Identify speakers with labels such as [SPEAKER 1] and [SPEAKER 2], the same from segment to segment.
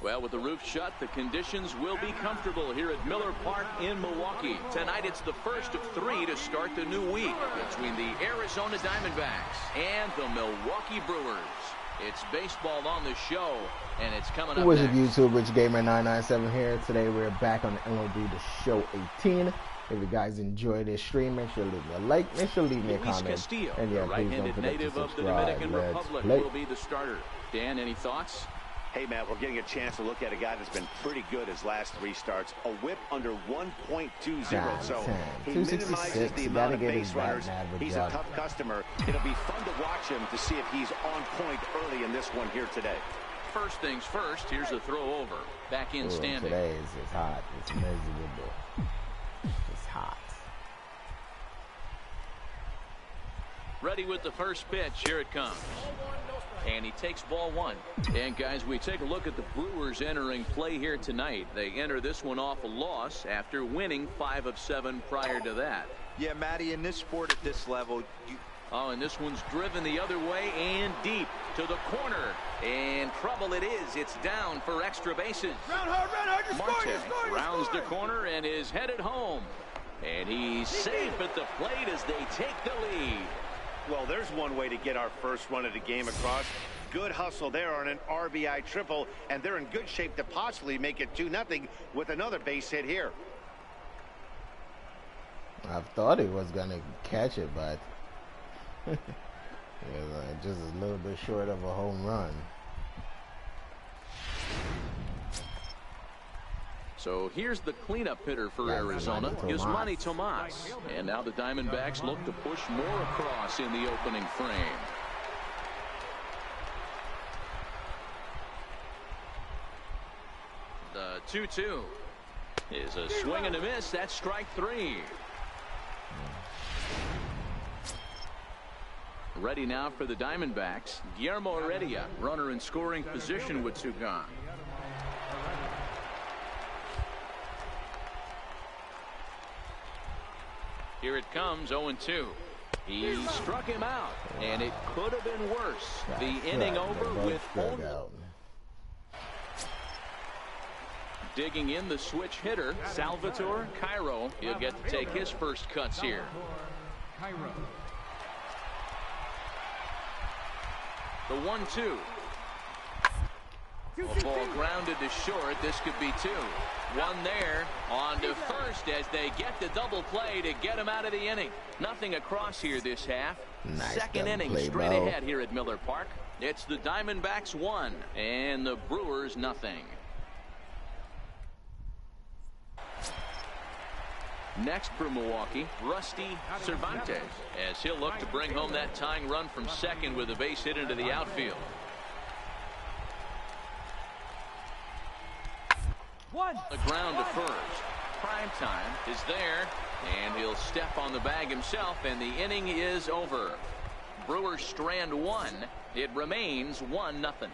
[SPEAKER 1] Well, with the roof shut, the conditions will be comfortable here at Miller Park in Milwaukee. Tonight, it's the first of 3 to start the new week between the Arizona Diamondbacks and the Milwaukee Brewers. It's baseball on the show, and it's coming up
[SPEAKER 2] What's up,
[SPEAKER 1] next.
[SPEAKER 2] YouTube? Rich Gamer 997 here. Today, we're back on the MLB The Show 18. If you guys enjoy this stream, make sure to leave me a like. Make sure to leave me a comment.
[SPEAKER 1] Castillo,
[SPEAKER 2] And yeah,
[SPEAKER 1] the right-handed native of the Dominican Republic, will be the starter. Dan, any thoughts?
[SPEAKER 3] Hey, Matt, we're getting a chance to look at a guy that's been pretty good his last 3 starts. A whip under 1.20, so he minimizes the amount of base runners. He's a tough customer. It'll be fun to watch him to see if he's on point early in this one here today.
[SPEAKER 1] First things first, here's a throw over. Back in standing.
[SPEAKER 2] Today is hot. It's miserable. It's hot.
[SPEAKER 1] Ready with the first pitch. Here it comes. And he takes ball 1. And guys, we take a look at the Brewers entering play here tonight. They enter this one off a loss after winning 5 of 7 prior to that.
[SPEAKER 4] Yeah, Matty, in this sport at this level,
[SPEAKER 1] and this one's driven the other way and deep to the corner. And trouble it is. It's down for extra bases. Marte rounds the corner and is headed home. And he's safe at the plate as they take the lead.
[SPEAKER 3] Well, there's one way to get our first run of the game across. Good hustle there on an RBI triple, and they're in good shape to possibly make it 2-0 with another base hit here.
[SPEAKER 2] I thought he was going to catch it, but just a little bit short of a home run.
[SPEAKER 1] So here's the cleanup hitter for Arizona, Yasmani Tomas. And now the Diamondbacks look to push more across in the opening frame. The 2-2 is a swing and a miss. That's strike 3. Ready now for the Diamondbacks. Guillermo Heredia, runner in scoring position with 2 gone. Here it comes, 0-2. He struck him out, and it could have been worse. The inning over with only... Digging in the switch hitter, Salvatore Cairo. He'll get to take his first cuts here. The 1-2. A ball grounded to short. This could be 2. 1 there. On to first as they get the double play to get him out of the inning. Nothing across here this half.
[SPEAKER 2] Nice
[SPEAKER 1] Second inning straight ahead here at Miller Park. It's the Diamondbacks 1 and the Brewers nothing. Next for Milwaukee, Rusty Cervantes, as he'll look to bring home that tying run from second with a base hit into the outfield. The ground to first. Primetime is there, and he'll step on the bag himself, and the inning is over. Brewers strand 1. It remains 1-0.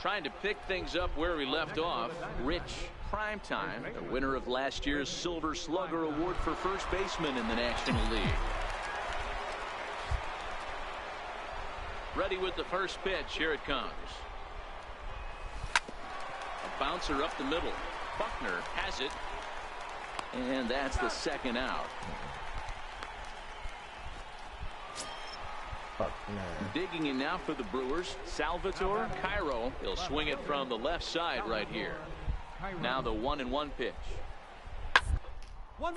[SPEAKER 1] Trying to pick things up where we left off, Rich Primetime, the winner of last year's Silver Slugger Award for first baseman in the National League. Ready with the first pitch. Here it comes. A bouncer up the middle. Buckner has it. And that's the second out. Digging in now for the Brewers, Salvatore Cairo. He'll swing it from the left side right here. Now the 1-1 pitch.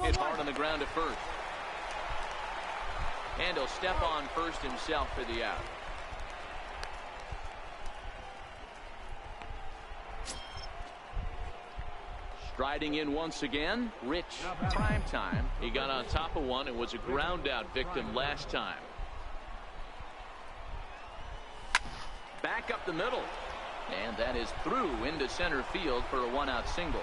[SPEAKER 1] Hit hard on the ground to first. And he'll step on first himself for the out. Striding in once again, Rich Primetime. He got on top of one and was a ground out victim last time. Back up the middle. And that is through into center field for a 1-out single.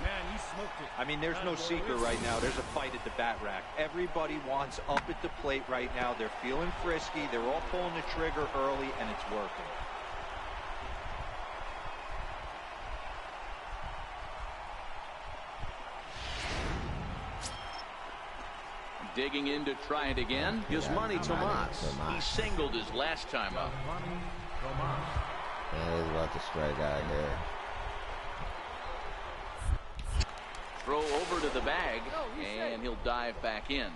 [SPEAKER 4] Man, you smoked it. I mean, there's no secret right now. There's a fight at the bat rack. Everybody wants up at the plate right now. They're feeling frisky. They're all pulling the trigger early, and it's working.
[SPEAKER 1] Digging in to try it again. Yasmani Tomas. He singled his last time up.
[SPEAKER 2] Yeah, he's about to strike out here.
[SPEAKER 1] Throw over to the bag, and he'll dive back in.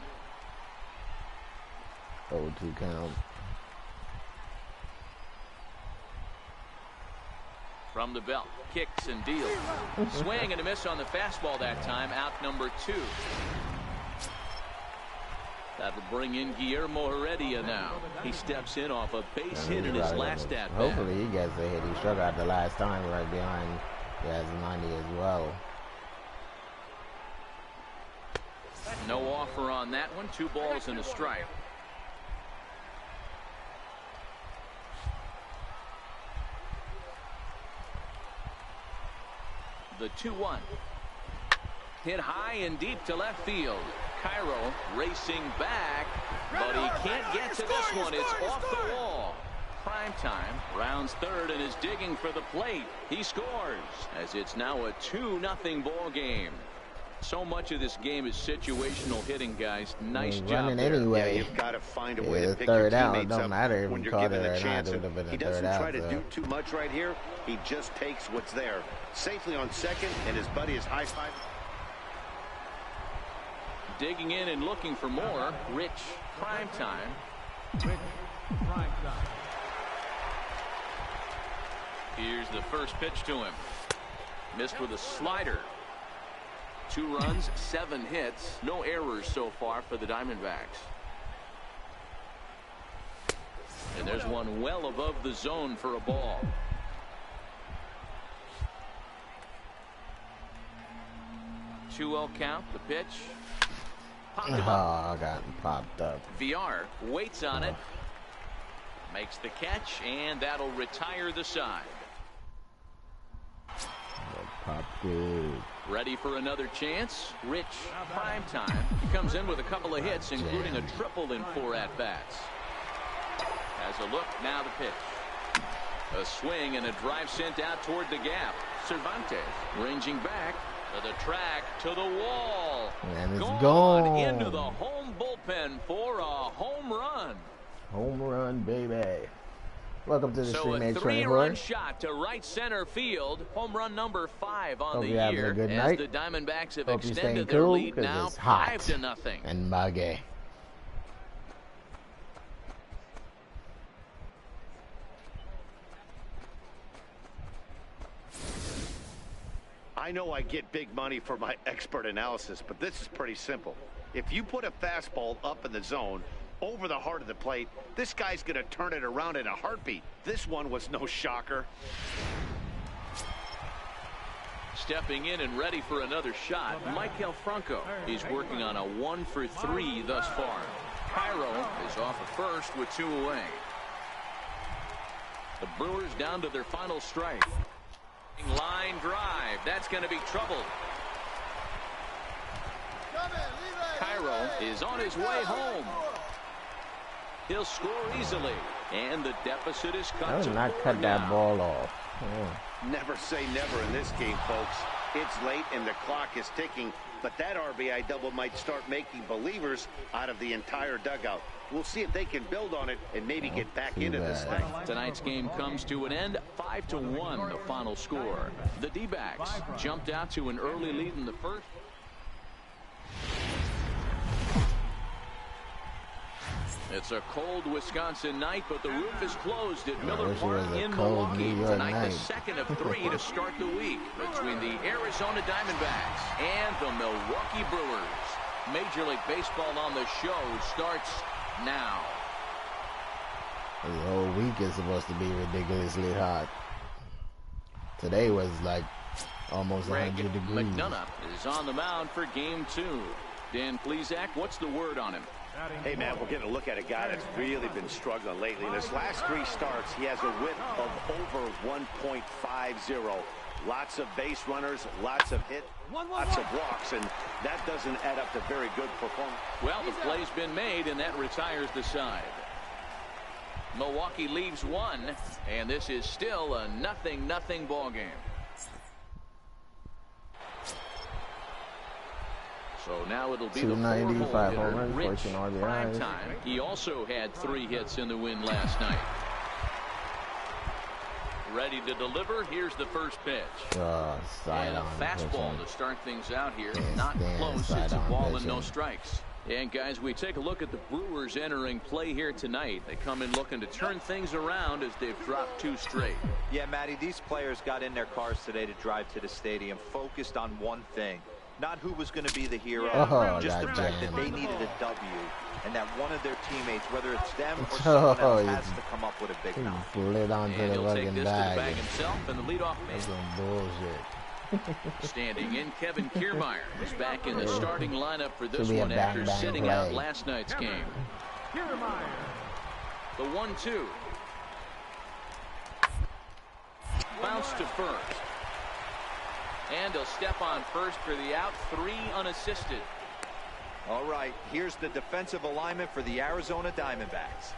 [SPEAKER 2] 0-2 count.
[SPEAKER 1] From the belt, kicks and deals. Swing and a miss on the fastball that time, out number 2. That'll bring in Guillermo Heredia now. He steps in off a base hit in his last at-bat.
[SPEAKER 2] Hopefully he gets a hit. He struck out the last time right behind Yasmani as well.
[SPEAKER 1] No offer on that one. 2 balls and a strike. The 2-1. Hit high and deep to left field. Cairo racing back, but he can't get to this one. It's off the wall. Primetime rounds third and is digging for the plate. He scores as it's now a 2-0 ball game. So much of this game is situational hitting, guys. Nice job there.
[SPEAKER 2] Anyway.
[SPEAKER 3] Yeah, you've got to find a way to pick
[SPEAKER 2] your
[SPEAKER 3] your teammates
[SPEAKER 2] don't
[SPEAKER 3] up
[SPEAKER 2] matter
[SPEAKER 3] when you're given the chance. He doesn't try to do too much right here. He just takes what's there. Safely on second, and his buddy is high-five.
[SPEAKER 1] Digging in and looking for more. Rich Primetime. Here's the first pitch to him. Missed with a slider. 2 runs, 7 hits, no errors so far for the Diamondbacks. And there's one well above the zone for a ball. Two-0 count, the pitch.
[SPEAKER 2] Got popped up.
[SPEAKER 1] VR waits on it. Makes the catch, and that'll retire the side.
[SPEAKER 2] Pop good.
[SPEAKER 1] Ready for another chance. Rich Primetime. He comes in with a couple of hits, including a triple in 4 at-bats. Has a look, now the pitch. A swing and a drive sent out toward the gap. Cervantes ranging back to the track, to the wall.
[SPEAKER 2] And it's gone.
[SPEAKER 1] Into the home bullpen for a home run.
[SPEAKER 2] Home run, baby. Welcome to the
[SPEAKER 1] So a 3-run shot to right center field. Home run number 5 on the year as the Diamondbacks have extended their lead now 5-0.
[SPEAKER 2] And muggy.
[SPEAKER 3] I know I get big money for my expert analysis, but this is pretty simple. If you put a fastball up in the zone over the heart of the plate, this guy's going to turn it around in a heartbeat. This one was no shocker.
[SPEAKER 1] Stepping in and ready for another shot, Michael Franco. He's working on a 1 for 3 thus far. Cairo is off at first with 2 away. The Brewers down to their final strike. Line drive. That's going to be trouble. Cairo is on his way home. He'll score easily, and the deficit is cut.
[SPEAKER 2] I would not cut that ball off.
[SPEAKER 3] Never say never in this game, folks. It's late and the clock is ticking, but that RBI double might start making believers out of the entire dugout. We'll see if they can build on it and maybe get back into this thing.
[SPEAKER 1] Tonight's game comes to an end. 5-1 the final score. The D-backs jumped out to an early lead in the first. It's a cold Wisconsin night, but the roof is closed at Miller Park in Milwaukee. Tonight, the second of 3 to start the week between the Arizona Diamondbacks and the Milwaukee Brewers. Major League Baseball on the show starts now.
[SPEAKER 2] The whole week is supposed to be ridiculously hot. Today was like almost 100 degrees.
[SPEAKER 1] McDonough is on the mound for game 2. Dan Plesac, what's the word on him?
[SPEAKER 3] Hey, man, we're getting a look at a guy that's really been struggling lately. In his last 3 starts, he has a whip of over 1.50. Lots of base runners, lots of hits, lots of walks, and that doesn't add up to very good performance.
[SPEAKER 1] Well, the play's been made, and that retires the side. Milwaukee leaves 1, and this is still a 0-0 ball game. So now it'll be
[SPEAKER 2] 295 home runs,
[SPEAKER 1] Rich
[SPEAKER 2] 14 RBIs.
[SPEAKER 1] Primetime. He also had 3 hits in the win last night. Ready to deliver. Here's the first pitch. And a fastball to start things out here. Not close. It's a ball and no strikes. And guys, we take a look at the Brewers entering play here tonight. They come in looking to turn things around as they've dropped 2 straight.
[SPEAKER 4] Yeah, Matty, these players got in their cars today to drive to the stadium, focused on one thing. Not who was going to be the hero, just the fact that they needed a W, and that one of their teammates, whether it's them or someone else, has to come up with a big knock.
[SPEAKER 2] Slid onto the fucking bag.
[SPEAKER 1] Himself and the leadoff man.
[SPEAKER 2] That's some bullshit.
[SPEAKER 1] Standing in, Kevin Kiermaier is back in the starting lineup for this one after sitting out last night's game. The 1-2. Bounce to first. And he'll step on first for the out. 3 unassisted.
[SPEAKER 4] All right, here's the defensive alignment for the Arizona Diamondbacks.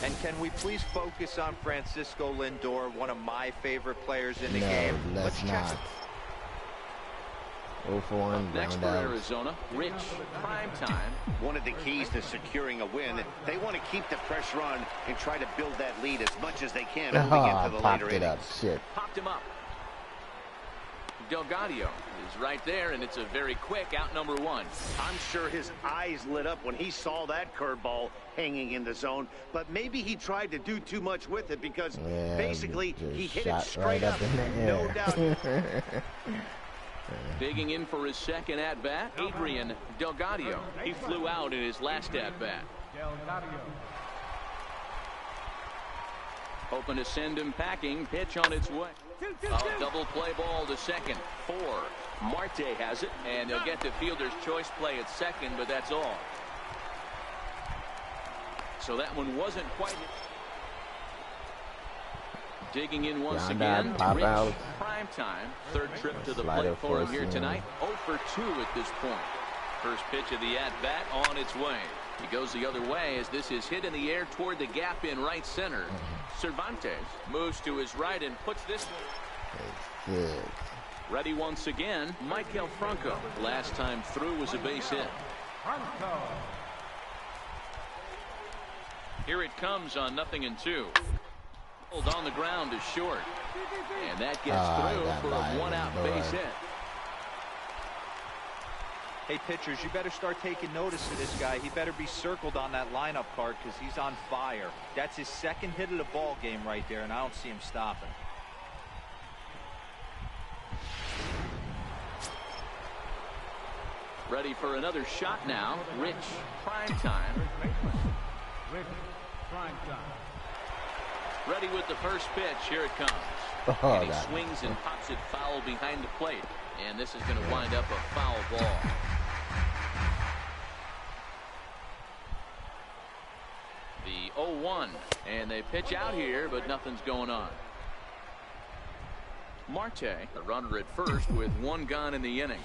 [SPEAKER 4] And can we please focus on Francisco Lindor, one of my favorite players in the game?
[SPEAKER 2] Let's not. 0-for-1.
[SPEAKER 1] Next for Arizona, Rich Primetime.
[SPEAKER 3] One of the keys to securing a win, they want to keep the pressure on and try to build that lead as much as they can moving into the later innings.
[SPEAKER 1] Popped him up. Delgadio is right there, and it's a very quick out number 1.
[SPEAKER 3] I'm sure his eyes lit up when he saw that curveball hanging in the zone, but maybe he tried to do too much with it because basically he hit it straight up in the air. No doubt.
[SPEAKER 1] Digging in for his second at-bat, Adrian Delgadio. He flew out in his last at-bat. Hoping to send him packing. Pitch on its way. A double play ball to second. 4. Marte has it, and they'll get the fielder's choice play at second, but that's all. So that one wasn't quite. Digging in once again.
[SPEAKER 2] Pop out.
[SPEAKER 1] Primetime. Third trip to the plate for him here tonight. 0 for 2 at this point. First pitch of the at-bat on its way. He goes the other way as this is hit in the air toward the gap in right center. Cervantes moves to his right and puts this one. Ready once again, Maikel Franco. Last time through was a base hit. Here it comes on 0-2. Hold on the ground is short. And that gets through for a 1-out base hit.
[SPEAKER 4] Hey, pitchers, you better start taking notice of this guy. He better be circled on that lineup card because he's on fire. That's his second hit of the ball game right there, and I don't see him stopping.
[SPEAKER 1] Ready for another shot now. Rich Primetime. Ready with the first pitch. Here it comes. And he swings and pops it foul behind the plate. And this is going to wind up a foul ball. The 0-1. And they pitch out here, but nothing's going on. Marte, the runner at first with 1 gone in the inning.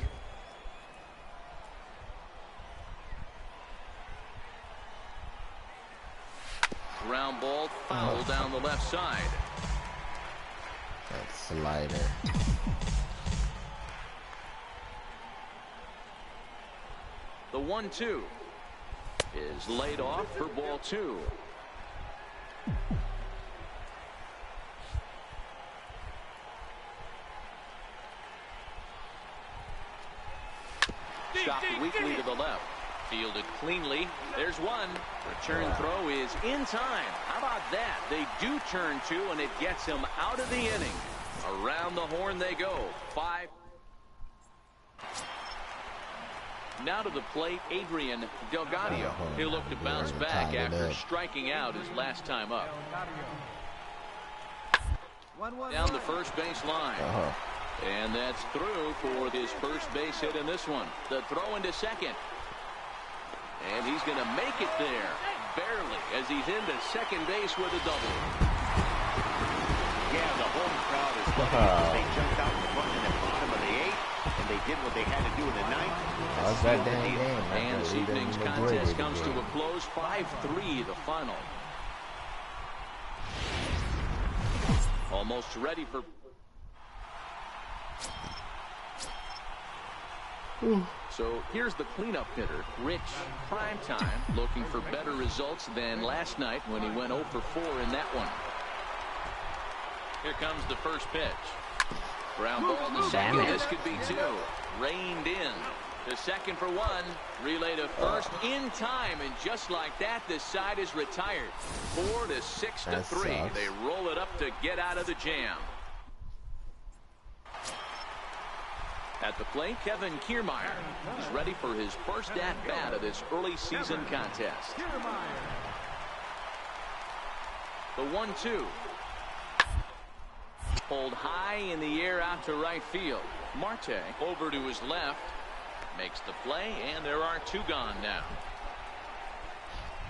[SPEAKER 1] Ground ball, foul down the left side.
[SPEAKER 2] That slider.
[SPEAKER 1] The 1-2 is laid off for ball 2. Chopped weakly to the left. Fielded cleanly. There's one. Return throw is in time. How about that? They do turn 2, and it gets him out of the inning. Around the horn they go. 5. Now to the plate, Adrian Delgadio. He'll look to bounce back after striking out his last time up. Down the first base line. And that's through for his first base hit in this one. The throw into second. And he's going to make it there. Barely, as he's into second base with a double.
[SPEAKER 3] Yeah, the home crowd is loving it. They jumped out in front in the bottom of the 8th, and they did what they had to do in the 9th.
[SPEAKER 2] That's that damn game.
[SPEAKER 1] And this evening's contest comes to a close. 5-3 the final. Almost ready for So here's the cleanup hitter, Rich Primetime, looking for better results than last night when he went 0 for 4 in that one. Here comes the first pitch. Ground ball to second. This could be 2. Reined in. To second for 1. Relay to first in time. And just like that, this side is retired. 4 to 6 to 3. They roll it up to get out of the jam. At the plate, Kevin Kiermaier is ready for his first at-bat of this early season contest. The 1-2. Pulled high in the air out to right field. Marte over to his left. Makes the play, and there are 2 gone now.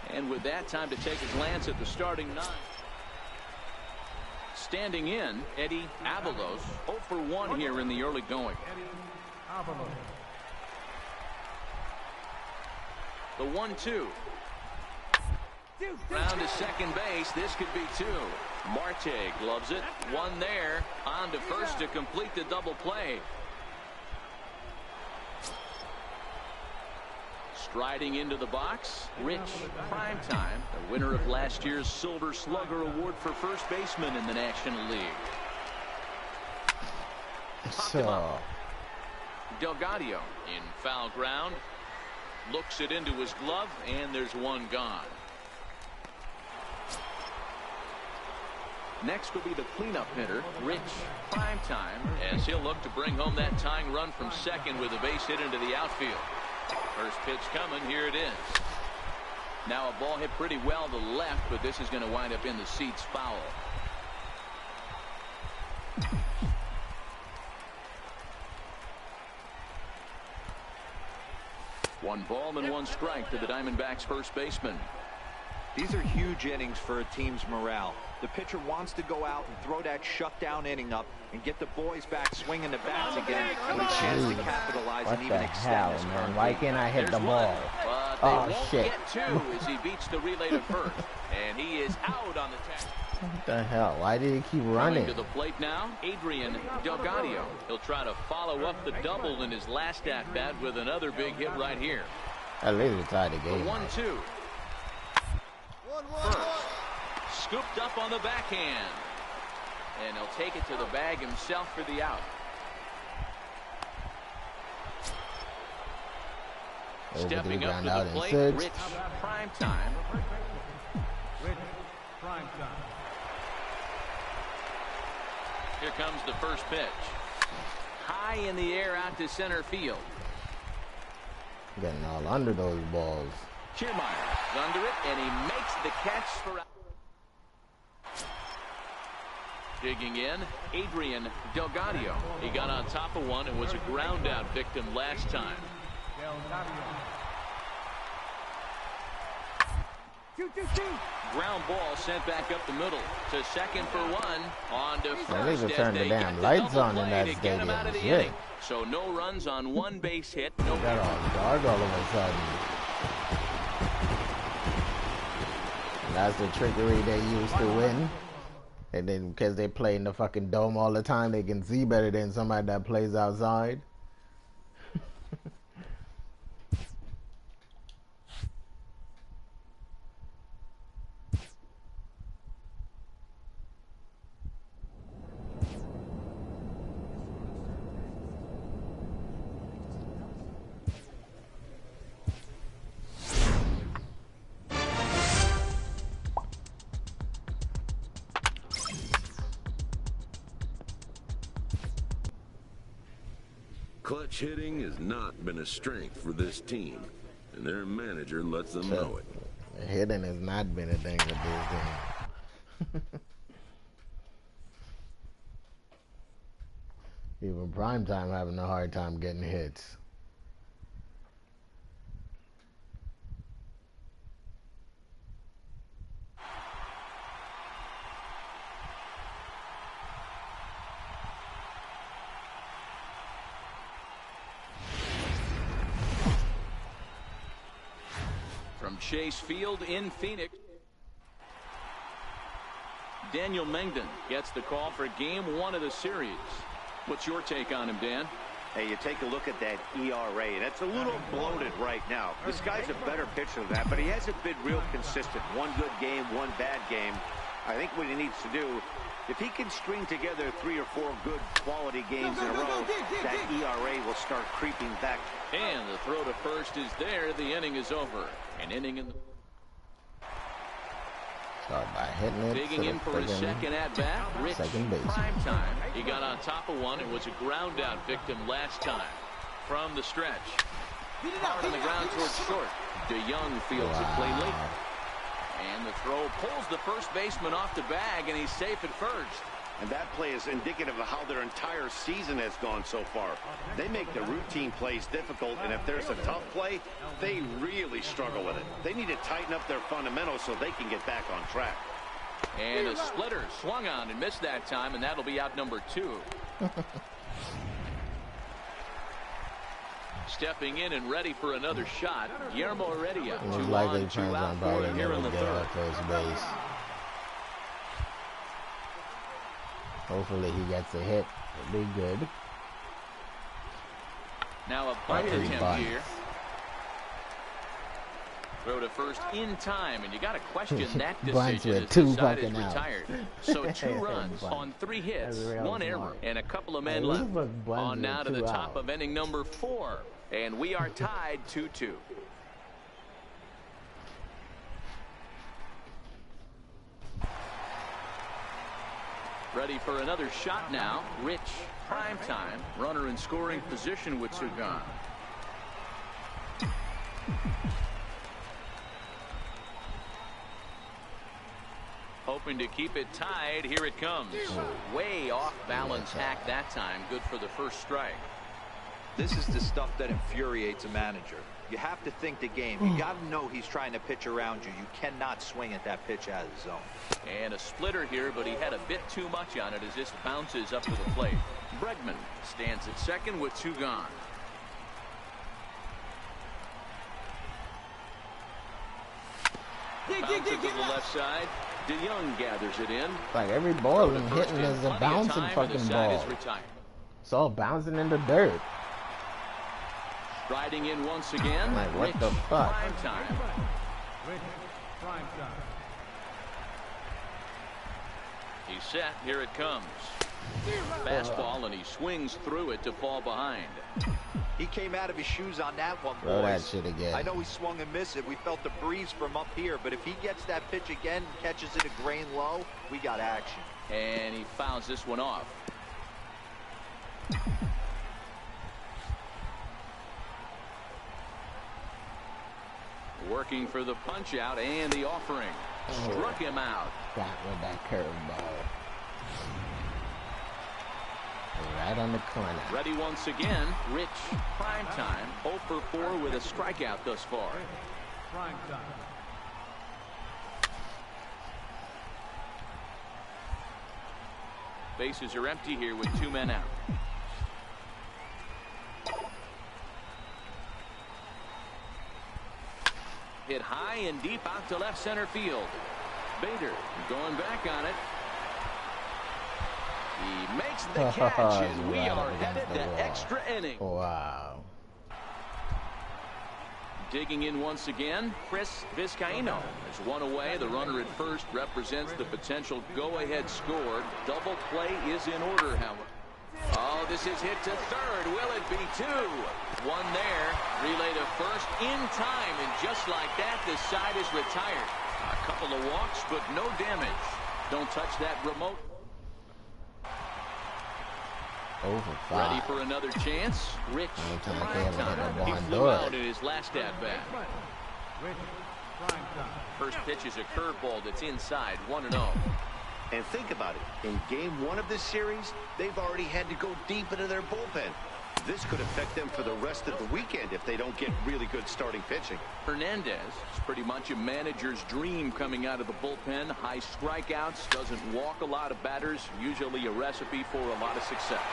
[SPEAKER 1] And with that, time to take a glance at the starting 9. Standing in, Eddie Avalos, 0 for 1 here in the early going. The 1-2. Round to second base. This could be 2. Marte gloves it. 1 there. On to first to complete the double play. Striding into the box, Rich Primetime, the winner of last year's Silver Slugger Award for first baseman in the National League.
[SPEAKER 2] So
[SPEAKER 1] Delgado in foul ground. Looks it into his glove, and there's 1 gone. Next will be the cleanup hitter, Rich Primetime, as he'll look to bring home that tying run from second with a base hit into the outfield. First pitch coming. Here it is. Now a ball hit pretty well to the left, but this is going to wind up in the seats foul. One ball and 1 strike to the Diamondbacks first baseman.
[SPEAKER 4] These are huge innings for a team's morale. The pitcher wants to go out and throw that shutdown inning up and get the boys back swinging the bats again with a chance to capitalize and even extend this
[SPEAKER 2] man? Why can't I hit the ball?
[SPEAKER 1] Oh, shit. Get 2 as he beats the relay to first. And he is out on the tag.
[SPEAKER 2] What the hell? Why did he keep running?
[SPEAKER 1] To the plate now, Adrian Delgado. He'll try to follow up the double in his last at-bat with another big hit right here.
[SPEAKER 2] At least we tied the game.
[SPEAKER 1] 1-2. First, scooped up on the backhand. And he'll take it to the bag himself for the out. Stepping up to the plate, Rich Primetime. Here comes the first pitch. High in the air out to center field.
[SPEAKER 2] Getting all under those balls.
[SPEAKER 1] Kiermaier under it, and he makes the catch for out. Digging in, Adrian Delgado. He got on top of one and was a ground out victim last time. Ground ball sent back up the middle to second for 1. On to first.
[SPEAKER 2] They turn the damn lights on in that stadium. Shit.
[SPEAKER 1] So no runs on 1 base hit. No.
[SPEAKER 2] Got all dark all of a sudden. That's the trickery they use to win. And then because they play in the fucking dome all the time, they can see better than somebody that plays outside.
[SPEAKER 5] Clutch hitting has not been a strength for this team, and their manager lets them know it.
[SPEAKER 2] Hitting has not been a thing with this team. Even Primetime having a hard time getting hits.
[SPEAKER 1] From Chase Field in Phoenix, Daniel Mengden gets the call for game 1 of the series. What's your take on him, Dan?
[SPEAKER 3] Hey, you take a look at that ERA, and it's a little bloated right now. This guy's a better pitcher than that, but he hasn't been real consistent. One good game, one bad game. I think what he needs to do, if he can string together 3 or 4 good quality games in a row, that ERA will start creeping back.
[SPEAKER 1] And the throw to first is there. The inning is over. An inning in the...
[SPEAKER 2] Start by hitting it.
[SPEAKER 1] Digging in for his second at-bat, Rich, prime time. He got on top of one. It was a ground-out victim last time. From the stretch. Hard on the ground towards short. DeYoung fields it play late. And the throw pulls the first baseman off the bag, and he's safe at first.
[SPEAKER 3] And that play is indicative of how their entire season has gone so far. They make the routine plays difficult, and if there's a tough play, they really struggle with it. They need to tighten up their fundamentals so they can get back on track.
[SPEAKER 1] And a splitter swung on and missed that time, and that'll be out number 2. Stepping in and ready for another shot, Guillermo Heredia.
[SPEAKER 2] Most likely turns on probably never get out first base. Hopefully he gets a hit. It'll be good.
[SPEAKER 1] Now a bunt attempt here. Throw to first in time, and you got to question that decision as the side is retired. So 2 runs on 3 hits, 1 error, and a couple of men left. On now to the top of inning number 4, and we are tied 2-2. Ready for another shot now. Rich, prime time. Runner in scoring position with 2 gone. Hoping to keep it tied. Here it comes. Way off balance hack that time. Good for the first strike.
[SPEAKER 4] This is the stuff that infuriates a manager. You have to think the game. You got to know he's trying to pitch around you. You cannot swing at that pitch out of the zone.
[SPEAKER 1] And a splitter here, but he had a bit too much on it as this bounces up to the plate. Bregman stands at second with 2 gone. Bounce it to the left side. DeYoung gathers it in.
[SPEAKER 2] Like every ball I'm hitting is a bouncing fucking ball. It's all bouncing in the dirt.
[SPEAKER 1] Riding in once again.
[SPEAKER 2] Like what the fuck?
[SPEAKER 1] Prime time. He's set. Here it comes. Fastball, and he swings through it to fall behind.
[SPEAKER 4] He came out of his shoes on that one, boys.
[SPEAKER 2] Throw that shit again.
[SPEAKER 4] I know he swung and missed it. We felt the breeze from up here, but if he gets that pitch again and catches it a grain low, we got action.
[SPEAKER 1] And he fouls this one off. Working for the punch out and the offering. Struck him out.
[SPEAKER 2] Got with that curveball. Right on the corner.
[SPEAKER 1] Ready once again. Rich, prime time. 0 for 4 with a strikeout thus far.
[SPEAKER 6] Prime time.
[SPEAKER 1] Bases are empty here with 2 men out. Hit high and deep out to left center field. Bader going back on it. He makes the catch, and we are headed to extra inning.
[SPEAKER 2] Wow.
[SPEAKER 1] Digging in once again, Chris Vizcaino is 1 away. The runner at first represents the potential go-ahead score. Double play is in order, however. Oh, this is hit to third. Will it be 2? 1 there. Relay to first in time, and just like that, the side is retired. A couple of walks, but no damage. Don't touch that remote.
[SPEAKER 2] Over 5.
[SPEAKER 1] Ready for another chance. Rich, prime time. He flew out in his last at-bat. First pitch is a curveball that's inside, 1-0.
[SPEAKER 3] And think about it. In game 1 of this series, they've already had to go deep into their bullpen. This could affect them for the rest of the weekend if they don't get really good starting pitching.
[SPEAKER 1] Hernandez is pretty much a manager's dream coming out of the bullpen. High strikeouts, doesn't walk a lot of batters, usually a recipe for a lot of success.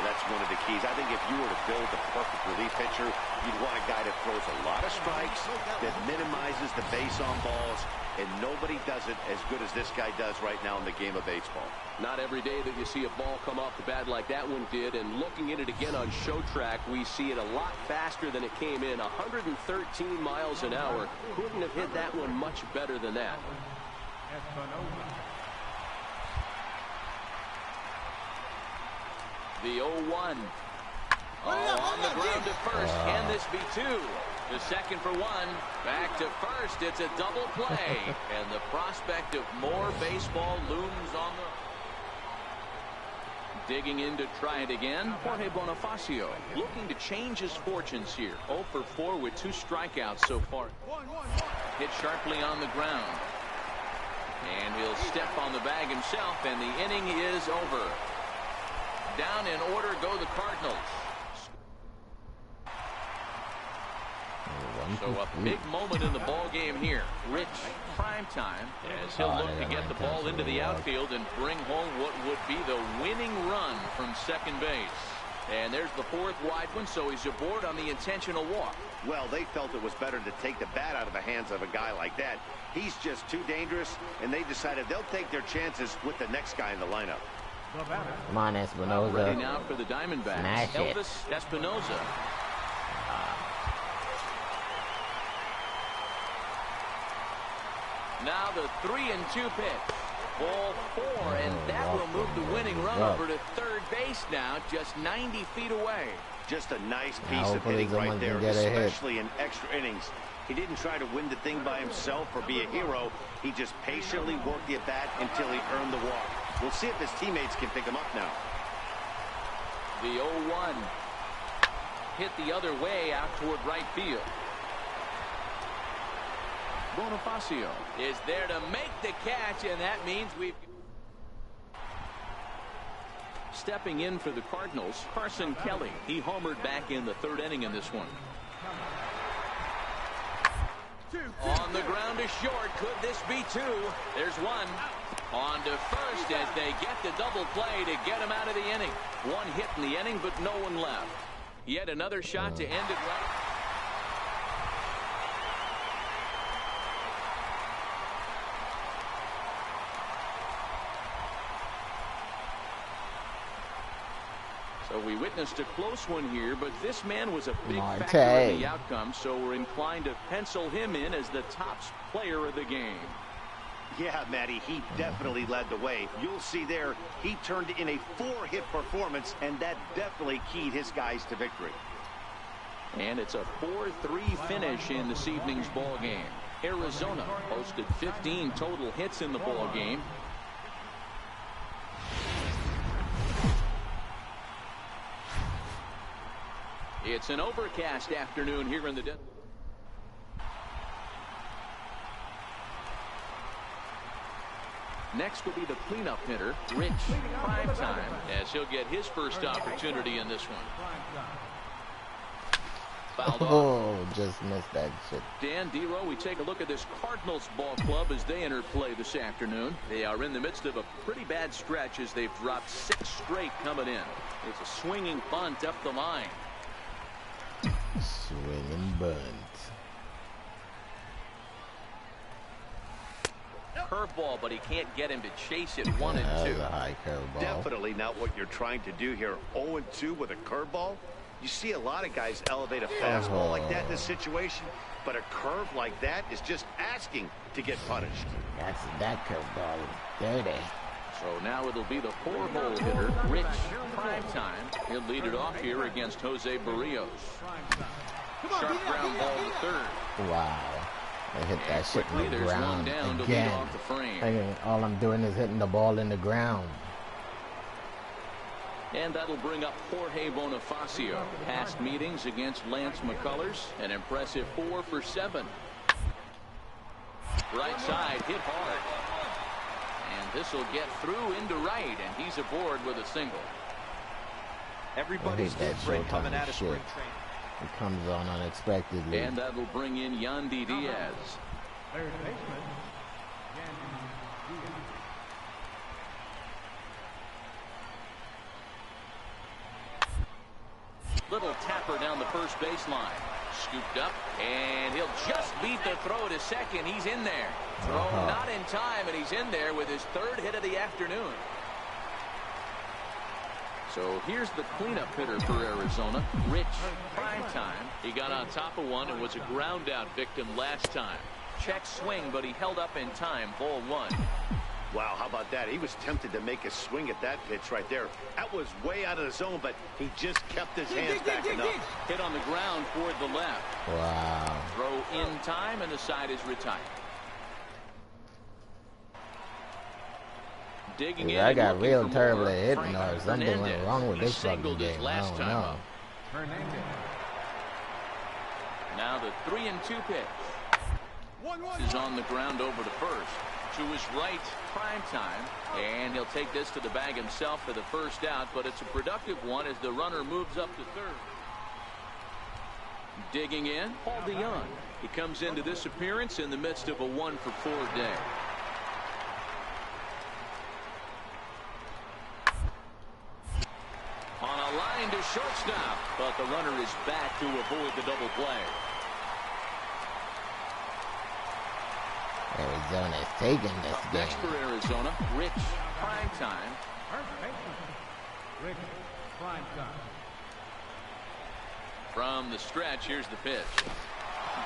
[SPEAKER 3] That's one of the keys. I think if you were to build the perfect relief pitcher, you'd want a guy that throws a lot of strikes, that minimizes the base on balls, and nobody does it as good as this guy does right now in the game of baseball.
[SPEAKER 6] Not every day that you see a ball come off the bat like that one did, and looking at it again on show track, we see it a lot faster than it came in. 113 miles an hour. Couldn't have hit that one much better than that. The 0-1. On the ground to first. Can this be two? The second for one. Back to first. It's a double play. And the prospect of more baseball looms on the... Digging in to try it again. Jorge Bonifacio looking to change his fortunes here. 0 for 4 with 2 strikeouts so far. Hit sharply on the ground. And he'll step on the bag himself, and the inning is over. Down in order go the Cardinals. So a big moment in the ball game here. Rich, prime time, as he'll look to get the ball into the outfield and bring home what would be the winning run from second base. And there's the 4th wide one, so he's aboard on the intentional walk.
[SPEAKER 3] Well, they felt it was better to take the bat out of the hands of a guy like that. He's just too dangerous, and they decided they'll take their chances with the next guy in the lineup.
[SPEAKER 2] Come on, Espinosa.
[SPEAKER 1] Ready now for the Diamondbacks.
[SPEAKER 2] Smash it.
[SPEAKER 1] Elvis Espinosa. Now the 3-2 pitch. Ball 4, and that will move the winning run over to third base now, just 90 feet away.
[SPEAKER 3] Just a nice piece of hitting right there, especially in extra innings. He didn't try to win the thing by himself or be a hero. He just patiently worked the at-bat until he earned the walk. We'll see if his teammates can pick him up now.
[SPEAKER 1] The 0-1 hit the other way out toward right field. Bonifacio is there to make the catch, and that means we've... Stepping in for the Cardinals, Carson Kelly. He homered back in the 3rd inning in this one. On the ground to short. Could this be 2? There's 1. On to first as they get the double play to get him out of the inning. 1 hit in the inning, but no one left. Yet another shot to end it right. So we witnessed a close one here, but this man was a big factor in the outcome, so we're inclined to pencil him in as the top player of the game.
[SPEAKER 3] Yeah, Matty, he definitely led the way. You'll see there, he turned in a 4-hit performance, and that definitely keyed his guys to victory.
[SPEAKER 1] And it's a 4-3 finish in this evening's ball game. Arizona posted 15 total hits in the ball game. It's an overcast afternoon here in the desert. Next will be the cleanup hitter, Rich, prime time, as he'll get his first opportunity in this one. Fouled off.
[SPEAKER 2] Just missed that shit.
[SPEAKER 1] Dan Dero, we take a look at this Cardinals ball club as they enter play this afternoon. They are in the midst of a pretty bad stretch as they've dropped 6 straight coming in. It's a swinging bunt up the line.
[SPEAKER 2] Swinging bunt.
[SPEAKER 1] Curveball, but he can't get him to chase it. 1 and 2.
[SPEAKER 2] A high curveball.
[SPEAKER 3] Definitely not what you're trying to do here. 0-2 with a curveball. You see a lot of guys elevate a fastball like that in this situation, but a curve like that is just asking to get punished.
[SPEAKER 2] That curveball is dirty.
[SPEAKER 1] So now it'll be the 4-hole hitter, Rich, prime time. He'll lead it off here against Jose Barrios. Sharp ground ball to third.
[SPEAKER 2] Wow. I hit that shit in the ground again. All I'm doing is hitting the ball in the ground.
[SPEAKER 1] And that'll bring up Jorge Bonifacio. Past meetings against Lance McCullers, an impressive 4 for 7. Right side, hit hard. And this will get through into right, and he's aboard with a single.
[SPEAKER 4] Everybody's different coming out of spring training.
[SPEAKER 2] It comes on unexpectedly.
[SPEAKER 1] And that'll bring in Yandy Diaz.
[SPEAKER 7] Third baseman,
[SPEAKER 1] Little tapper down the first baseline. Scooped up, and he'll just beat the throw to second. He's in there. Throw not in time, and he's in there with his third hit of the afternoon. So here's the cleanup hitter for Arizona, Rich Primetime. He got on top of one and was a ground out victim last time. Check swing, but he held up in time. Ball 1.
[SPEAKER 3] Wow, how about that? He was tempted to make a swing at that pitch right there. That was way out of the zone, but he just kept his hands back enough.
[SPEAKER 1] Hit on the ground toward the left.
[SPEAKER 2] Wow.
[SPEAKER 1] Throw in time, and the side is retired. Digging in.
[SPEAKER 2] I got real terrible at hitting, or something went wrong with this fucking game. I don't know.
[SPEAKER 1] Now the 3-2 pitch. This is on the ground over to first. To his right, Primetime, and he'll take this to the bag himself for the first out, but it's a productive one as the runner moves up to third. Digging in, Paul DeYoung. He comes into this appearance in the midst of a 1-for-4 day. On a line to shortstop, but the runner is back to avoid the double play.
[SPEAKER 2] Arizona's taking this game.
[SPEAKER 1] Next for Arizona, Rich Primetime.
[SPEAKER 7] Rich Primetime.
[SPEAKER 1] From the stretch, here's the pitch.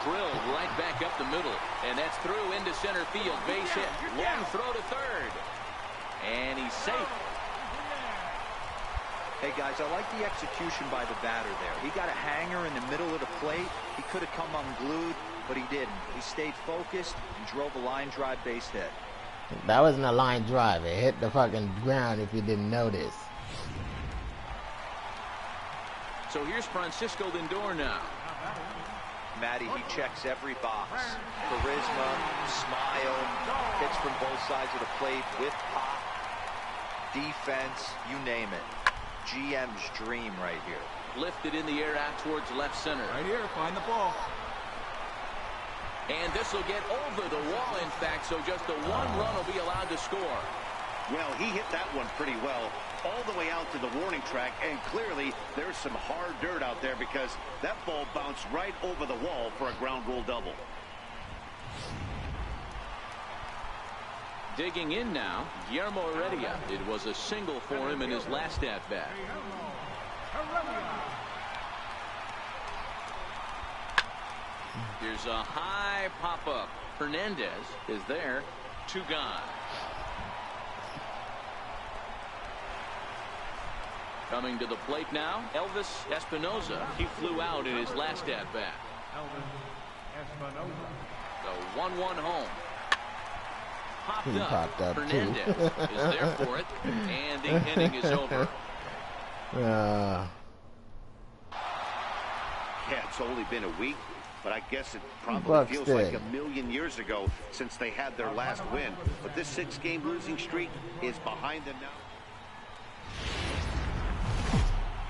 [SPEAKER 1] Drilled right back up the middle, and that's through into center field. Base hit. Long throw to third. And he's safe.
[SPEAKER 4] Hey, guys, I like the execution by the batter there. He got a hanger in the middle of the plate. He could have come unglued, but he didn't. He stayed focused and drove a line drive base hit.
[SPEAKER 2] That wasn't a line drive. It hit the fucking ground if you didn't notice.
[SPEAKER 1] So here's Francisco Lindor now.
[SPEAKER 4] Matty, he checks every box. Charisma, smile, hits from both sides of the plate with pop, defense, you name it. GM's dream right here.
[SPEAKER 1] Lifted in the air out towards left center.
[SPEAKER 7] Right here, find the ball.
[SPEAKER 1] And this will get over the wall, in fact, so just the one run will be allowed to score.
[SPEAKER 3] Well, he hit that one pretty well all the way out to the warning track, and clearly there's some hard dirt out there because that ball bounced right over the wall for a ground rule double.
[SPEAKER 1] Digging in now, Guillermo Heredia. It was a single for him in his last at-bat. Here's a high pop-up. Hernandez is there. 2 gone. Coming to the plate now, Elvis Espinoza. He flew out in his last at-bat. The 1-1 home. Popped up. Hernandez is there for it, and the inning is over.
[SPEAKER 3] Yeah, it's only been a week, but I guess it probably feels like a million years ago since they had their last win. But this 6-game losing streak is behind them now.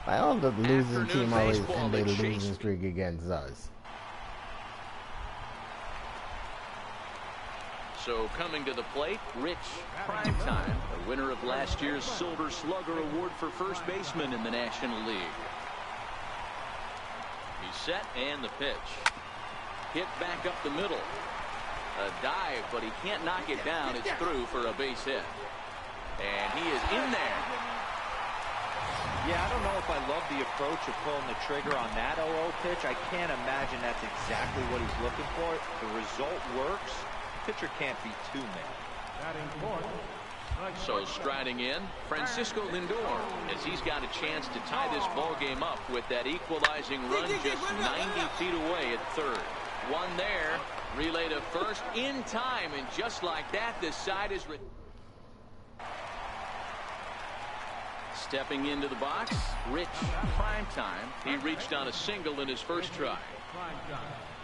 [SPEAKER 2] Why all the losing team always end their losing streak against us?
[SPEAKER 1] So coming to the plate, Rich Primetime, the winner of last year's Silver Slugger Award for first baseman in the National League. He's set, and the pitch. Hit back up the middle. A dive, but he can't knock it down. It's through for a base hit. And he is in there.
[SPEAKER 4] Yeah, I don't know if I love the approach of pulling the trigger on that 0-0 pitch. I can't imagine that's exactly what he's looking for. The result works. Pitcher can't be too mad.
[SPEAKER 1] So striding in, Francisco Lindor, as he's got a chance to tie this ball game up with that equalizing run just 90 feet away at third. One there, relay to first in time, and just like that, the side is stepping into the box. Rich Primetime. He reached on a single in his first try.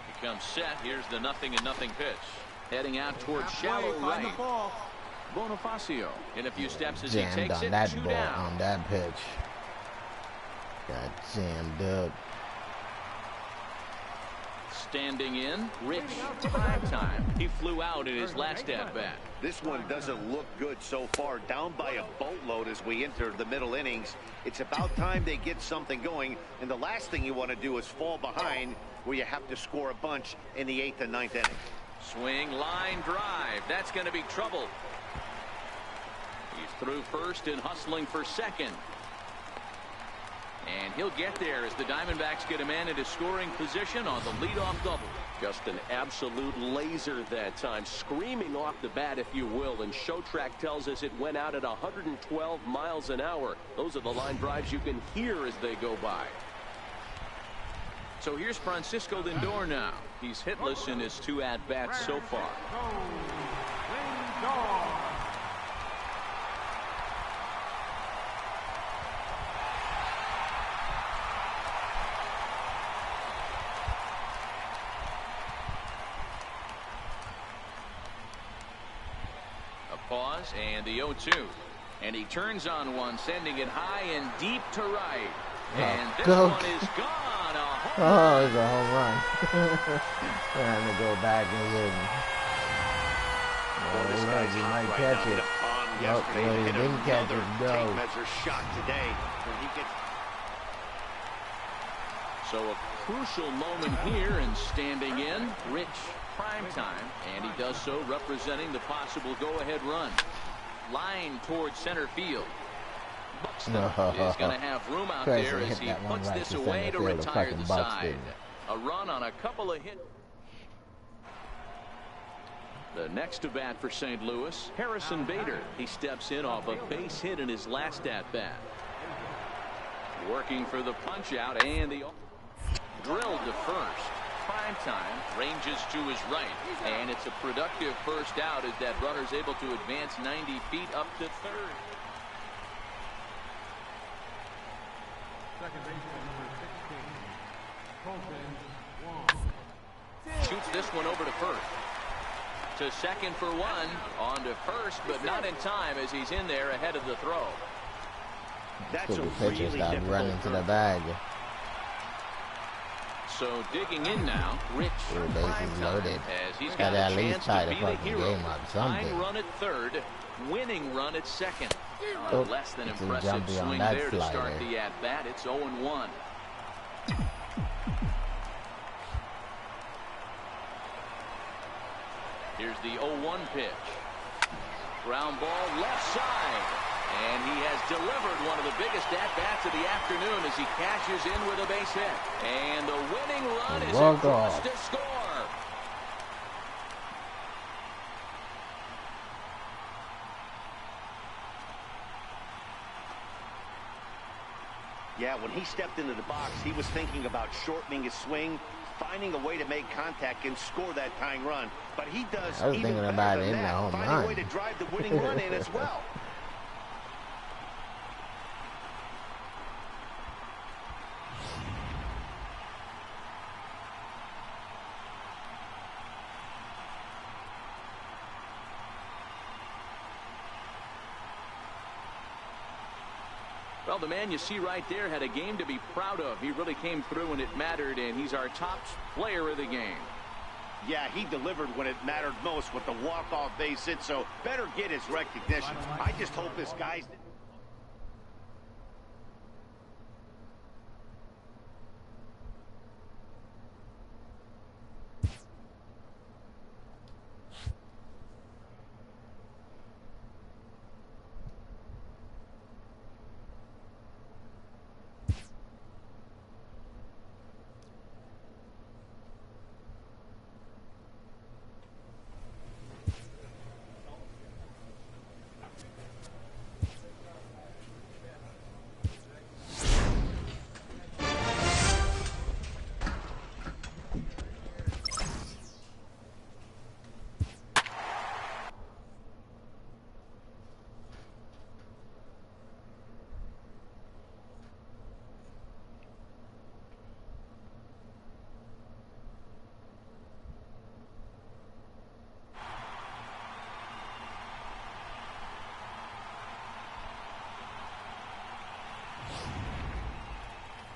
[SPEAKER 1] He comes set. Here's the 0-0 pitch. Heading out towards shallow right. Bonifacio in a few steps as he takes it.
[SPEAKER 2] That
[SPEAKER 1] 2
[SPEAKER 2] ball
[SPEAKER 1] down.
[SPEAKER 2] on that pitch. Got jammed up.
[SPEAKER 1] Standing in, Rich Primetime. He flew out in his last at-bat.
[SPEAKER 3] This one doesn't look good so far. Down by a boatload as we enter the middle innings. It's about time they get something going, and the last thing you want to do is fall behind where you have to score a bunch in the 8th and 9th inning.
[SPEAKER 1] Swing, line drive. That's going to be trouble. He's through first and hustling for second. And he'll get there as the Diamondbacks get a man into scoring position on the leadoff double.
[SPEAKER 6] Just an absolute laser that time, screaming off the bat, if you will. And Showtrack tells us it went out at 112 miles an hour. Those are the line drives you can hear as they go by.
[SPEAKER 1] So here's Francisco Lindor now. He's hitless in his 2 at-bats so far. Pause and the 0-2, and he turns on one, sending it high and deep to right, and this one is gone.
[SPEAKER 2] Oh, it's a home run. Trying to go back and hit him. He might catch it. Nope, he didn't catch it. No.
[SPEAKER 3] Shot today when he gets.
[SPEAKER 1] So a crucial moment here, and standing in, Rich Primetime, and he does so representing the possible go-ahead run. Line towards center field. Buxton is going to have room out there as he puts this away to retire the side. A run on a couple of hits. The next to bat for St. Louis, Harrison Bader. He steps in off a base hit in his last at-bat. Working for the punch-out, and the drilled to first. Primetime ranges to his right, and it's a productive first out as that runner's able to advance 90 feet up to third.
[SPEAKER 7] Second baseman number 16,
[SPEAKER 1] Shoots this one over to first. To second for one, on to first, but not in time as he's in there ahead of the throw.
[SPEAKER 3] That's
[SPEAKER 2] the
[SPEAKER 3] a
[SPEAKER 2] pitcher
[SPEAKER 3] really
[SPEAKER 2] stopped running to the bag.
[SPEAKER 1] So digging in now, Rich
[SPEAKER 2] Bases loaded.
[SPEAKER 1] as he's
[SPEAKER 2] Got
[SPEAKER 1] got
[SPEAKER 2] at
[SPEAKER 1] a
[SPEAKER 2] least
[SPEAKER 1] chance
[SPEAKER 2] tie
[SPEAKER 1] to
[SPEAKER 2] the
[SPEAKER 1] be the
[SPEAKER 2] fucking
[SPEAKER 1] hero.
[SPEAKER 2] game up something.
[SPEAKER 1] Tying run at third, winning run at second.
[SPEAKER 2] Oh,
[SPEAKER 1] Less than
[SPEAKER 2] it's a
[SPEAKER 1] impressive
[SPEAKER 2] jumpy on
[SPEAKER 1] swing
[SPEAKER 2] that
[SPEAKER 1] there to start
[SPEAKER 2] slider.
[SPEAKER 1] the at-bat. It's 0-1. Here's the 0-1 pitch. Ground ball left side. And he has delivered one of the biggest at-bats of the afternoon as he cashes in with a base hit. And the winning run is across to score.
[SPEAKER 3] Yeah, when he stepped into the box, he was thinking about shortening his swing, finding a way to make contact and score that tying run. But he does
[SPEAKER 2] I was
[SPEAKER 3] even
[SPEAKER 2] thinking
[SPEAKER 3] better
[SPEAKER 2] about
[SPEAKER 3] than
[SPEAKER 2] it in the
[SPEAKER 3] that,
[SPEAKER 2] home
[SPEAKER 3] finding a
[SPEAKER 2] run.
[SPEAKER 3] way to drive the winning run in as well.
[SPEAKER 1] Well, the man you see right there had a game to be proud of. He really came through when it mattered, and he's our top player of the game.
[SPEAKER 3] Yeah, he delivered when it mattered most with the walk-off base hit, so better get his recognition. I just hope this guy's...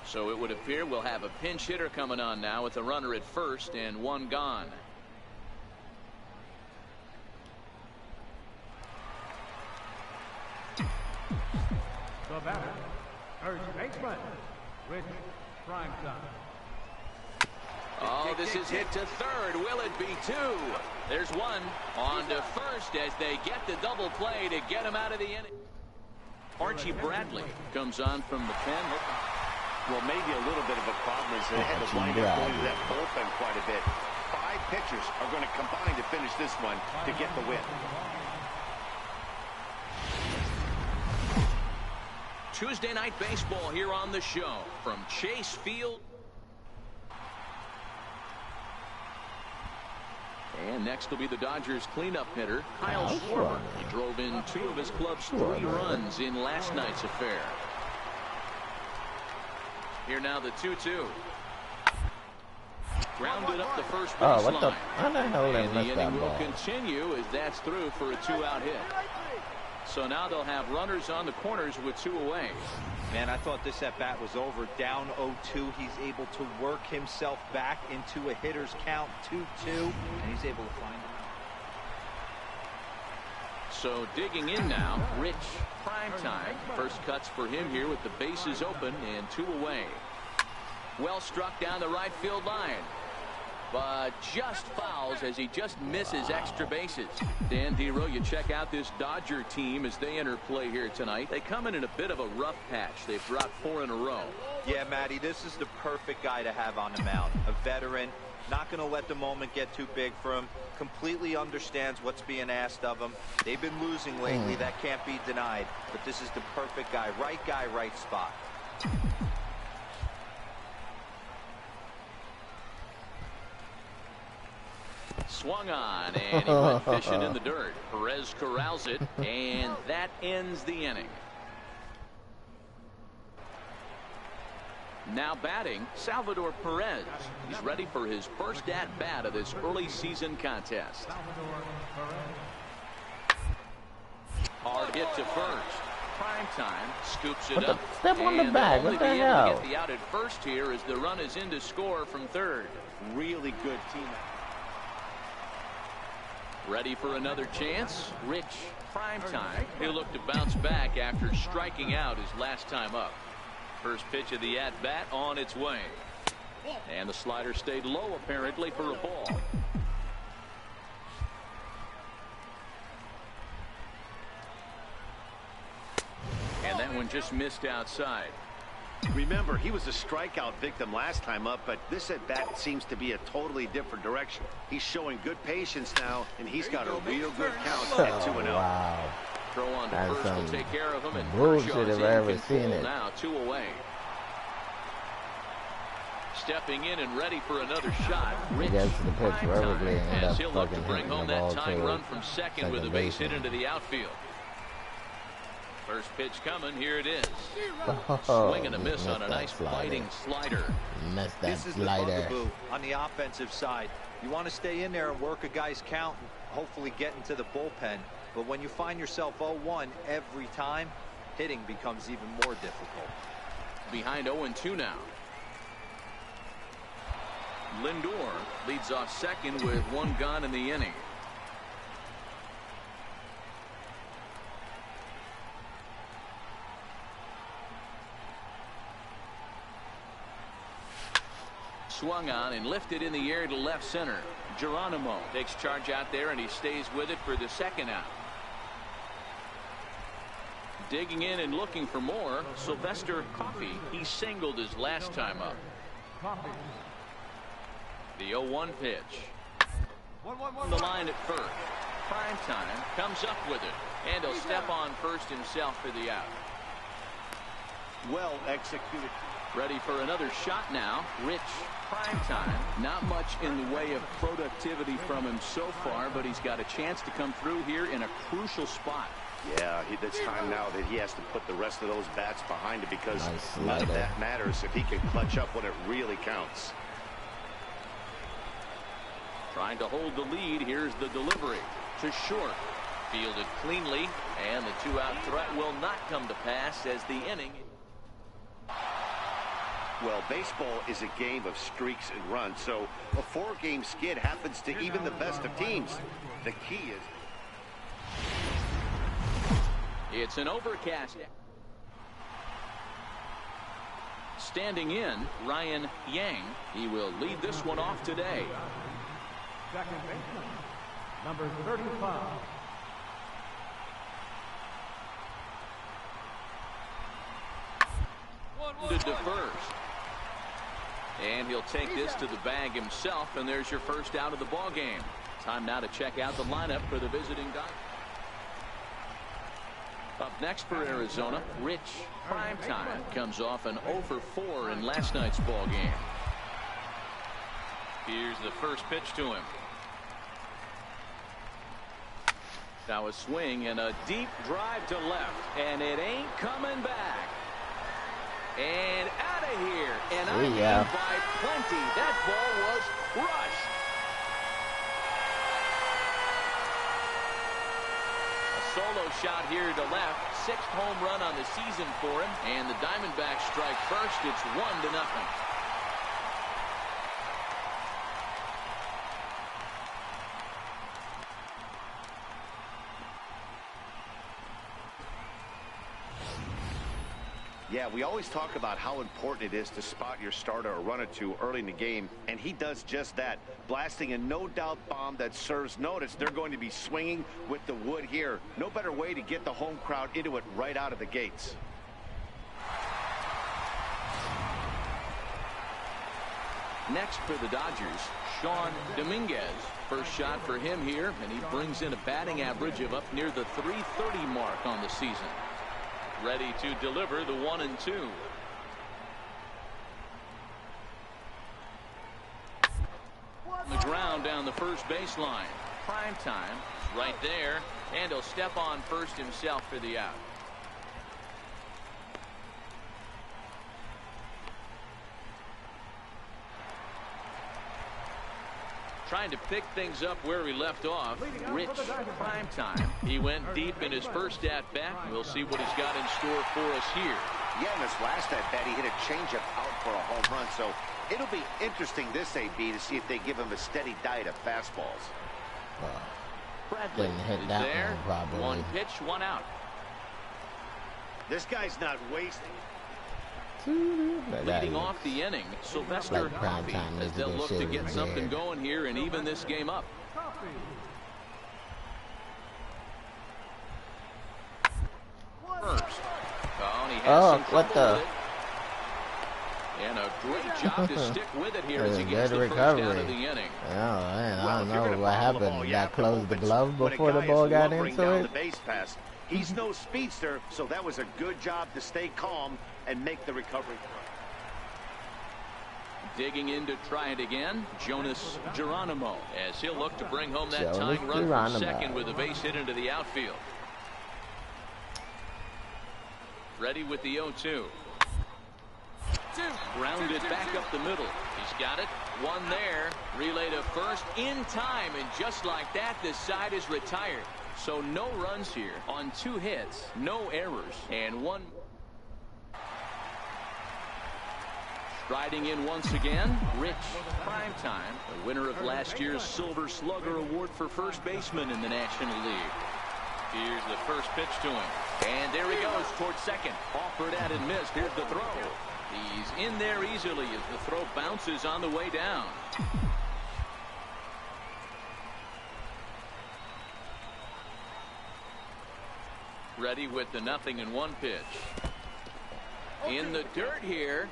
[SPEAKER 1] So it would appear we'll have a pinch hitter coming on now with a runner at first and one gone.
[SPEAKER 7] the batter, first baseman, Rich Primetime.
[SPEAKER 1] Oh, this is hit to third. Will it be two? There's one. On to first as they get the double play to get him out of the inning. Archie Bradley comes on from the pen.
[SPEAKER 3] Well, maybe a little bit of a problem is they had to wind up going to that bullpen quite a bit. 5 pitchers are going to combine to finish this one to get the win.
[SPEAKER 1] Tuesday night baseball here on the show from Chase Field. And next will be the Dodgers cleanup hitter, Kyle Schwarber. He drove in 2 of his club's 3 runs in last night's affair. Here now the 2-2. Grounded up the first baseline.
[SPEAKER 2] How the hell
[SPEAKER 1] and the inning will continue as that's through for a 2-out hit. So now they'll have runners on the corners with 2 away.
[SPEAKER 4] Man, I thought this at bat was over. Down 0-2. He's able to work himself back into a hitter's count, 2-2, and he's able to find him.
[SPEAKER 1] So digging in now, Rich Primetime. First cuts for him here with the bases open and 2 away. Well struck down the right field line, but just fouls as he just misses extra bases. Dan Dero, you check out this Dodger team as they enter play here tonight. They come in a bit of a rough patch. They've dropped 4 in a row.
[SPEAKER 4] Yeah, Matty, this is the perfect guy to have on the mound. A veteran, not going to let the moment get too big for him. Completely understands what's being asked of him. They've been losing lately. That can't be denied. But this is the perfect guy, right spot.
[SPEAKER 1] Swung on, and he went fishing in the dirt. Perez corrals it, and that ends the inning. Now batting, Salvador Perez. He's ready for his first at-bat of this early season contest. Hard hit to first. Primetime scoops it up.
[SPEAKER 2] Step on the bag. What the hell?
[SPEAKER 1] Get the out at first here as the run is in to score from third.
[SPEAKER 3] Really good team.
[SPEAKER 1] Ready for another chance? Rich Primetime. He'll look to bounce back after striking out his last time up. First pitch of the at-bat on its way. And the slider stayed low apparently for a ball. And that one just missed outside.
[SPEAKER 3] Remember, he was a strikeout victim last time up, but this at-bat seems to be a totally different direction. He's showing good patience now, and he's got a real good count at 2-0.
[SPEAKER 2] Wow.
[SPEAKER 1] Throw on to first will take care of him, and
[SPEAKER 2] bullshit if I ever seen it.
[SPEAKER 1] Now 2 away. Stepping in and ready for another shot. Rich
[SPEAKER 2] Gets the pitch perfectly and end
[SPEAKER 1] as
[SPEAKER 2] up
[SPEAKER 1] he'll look to
[SPEAKER 2] fucking
[SPEAKER 1] bring
[SPEAKER 2] hitting
[SPEAKER 1] home
[SPEAKER 2] the
[SPEAKER 1] that
[SPEAKER 2] ball
[SPEAKER 1] tying
[SPEAKER 2] to
[SPEAKER 1] run from second with a base hit into the outfield. First pitch coming. Here it is. Swing and a miss on a nice biting slider.
[SPEAKER 2] Missed that
[SPEAKER 4] this is
[SPEAKER 2] slider.
[SPEAKER 4] The bugaboo on the offensive side. You want to stay in there and work a guy's count and hopefully get into the bullpen. But when you find yourself 0-1 every time, hitting becomes even more difficult.
[SPEAKER 1] Behind 0-2 now. Lindor leads off second with 1 gone in the inning. Swung on and lifted in the air to left center. Geronimo takes charge out there, and he stays with it for the second out. Digging in and looking for more, Sylvester Coffey. He singled his last time up. The 0-1 pitch. On the line at first. Primetime comes up with it, and he'll step on first himself for the out.
[SPEAKER 3] Well executed.
[SPEAKER 1] Ready for another shot now. Rich Primetime. Not much in the way of productivity from him so far, but he's got a chance to come through here in a crucial spot.
[SPEAKER 3] Yeah, it's time now that he has to put the rest of those bats behind it, because none of that matters if he can clutch up when it really counts.
[SPEAKER 1] Trying to hold the lead. Here's the delivery to short. Fielded cleanly, and the 2-out threat will not come to pass as the inning.
[SPEAKER 3] Well, baseball is a game of streaks and runs, so a 4-game skid happens to even the best of teams. The key is...
[SPEAKER 1] It's an overcast. Standing in, Ryan Yang. He will lead this one off today.
[SPEAKER 7] Second baseman, number 35.
[SPEAKER 1] To first. And he'll take this to the bag himself, and there's your first out of the ball game. Time now to check out the lineup for the visiting Dodgers. Up next for Arizona, Rich Primetime comes off an 0 for 4 in last night's ball game. Here's the first pitch to him. Now a swing and a deep drive to left, and it ain't coming back. And out of here, and I mean by plenty. That ball was crushed. A solo shot here to left. 6th home run on the season for him, and the Diamondbacks strike first. It's 1-0.
[SPEAKER 3] Yeah, we always talk about how important it is to spot your starter or run it to early in the game, and he does just that, blasting a no-doubt bomb that serves notice. They're going to be swinging with the wood here. No better way to get the home crowd into it right out of the gates.
[SPEAKER 1] Next for the Dodgers, Sean Dominguez. First shot for him here, and he brings in a batting average of up near the .330 mark on the season. Ready to deliver the 1-2. The ground down the first baseline. Primetime right there, and he'll step on first himself for the out. Trying to pick things up where we left off. Rich Primetime. He went deep in his first at-bat. We'll see what he's got in store for us here.
[SPEAKER 3] Yeah, in this last at-bat, he hit a changeup out for a home run. So it'll be interesting this AB to see if they give him a steady diet of fastballs.
[SPEAKER 1] Bradley
[SPEAKER 2] hit that
[SPEAKER 1] there.
[SPEAKER 2] one, probably.
[SPEAKER 1] 1 pitch, 1 out.
[SPEAKER 3] This guy's not wasting.
[SPEAKER 1] Leading off the inning, Sylvester Coffey, as they'll look to get something going here and even this game up. First. Oh, and he has some
[SPEAKER 2] what the?
[SPEAKER 1] with it. And a great job to stick with it here as he gets the
[SPEAKER 2] recovery.
[SPEAKER 1] first out of the inning.
[SPEAKER 2] Oh, man, I don't know what happened. That closed the glove before the ball got into it.
[SPEAKER 3] The base pass. He's no speedster, so that was a good job to stay calm and make the recovery.
[SPEAKER 1] Digging in to try it again, Jonas Geronimo, as he'll look to bring home that
[SPEAKER 2] Jonas
[SPEAKER 1] tying run
[SPEAKER 2] Geronimo.
[SPEAKER 1] from second with a base hit into the outfield. Ready with the 0-2. Grounded back up the middle. He's got it. 1 there. Relay to first in time, and just like that, the side is retired. So no runs here on 2 hits, no errors, and 1. Striding in once again, Rich Primetime, the winner of last year's Silver Slugger Award for first baseman in the National League. Here's the first pitch to him, and there he goes towards second. Offered at and missed. Here's the throw. He's in there easily as the throw bounces on the way down. Ready with the 0-1 pitch. In the dirt here.